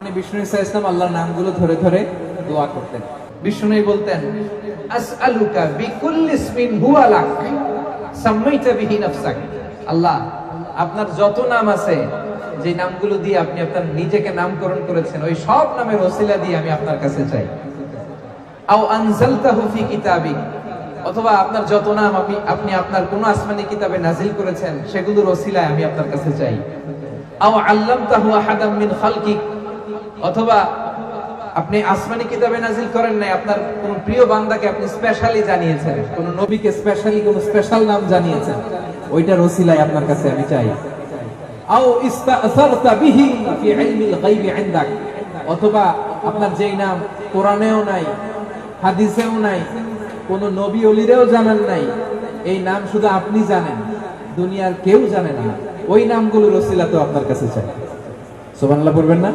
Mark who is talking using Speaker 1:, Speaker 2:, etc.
Speaker 1: বিষ্ণু ইসা ইসলাম আল্লাহর নামগুলো ধরে ধরে দোয়া করতেন। বিষ্ণু বলতেন, আসআলুকা বিকুল্লি ইসমিন হুয়া লাক সাম্মাইতা বিহি নাফসাক। আল্লাহ, আপনার যত নাম আছে, যে নামগুলো দিয়ে আপনি আপনার নিজেকে নামকরণ করেছেন, ওই সব নামের ওসিলা দিয়ে আমি আপনার কাছে চাই। আও আনজালতাহু ফি কিতাবিক, অথবা আপনার যত নাম আপনি আপনার কোন আসমানি কিতাবে নাজিল করেছেন, সেগুলোর ওসিলায় আমি আপনার কাছে চাই। আও আল্লামতাহু আহাদাম মিন খালকিক, অথবা আপনি আসমানি কিতাবে নাজিল করেন নাই, আপনার কোন প্রিয় বান্দাকে আপনি স্পেশালি জানিয়েছেন, কোন নবীকে স্পেশালি কোন স্পেশাল নাম জানিয়েছেন, ওইটার ওসিলায় আপনার কাছে আমি চাই। আও ইস্তাসারতা বিহি ফি ইলমিল গায়বি ইনদাক, অথবা আপনার যেই নাম কোরআনেও নাই, হাদিসেও নাই, কোন নবী ওলিরেও জানেন নাই, এই নাম শুধু আপনি জানেন, দুনিয়ার কেউ জানে না, ওই নামগুলোর ওসিলা তো আপনার কাছে চাই। সুবহানাল্লাহ বলবেন না?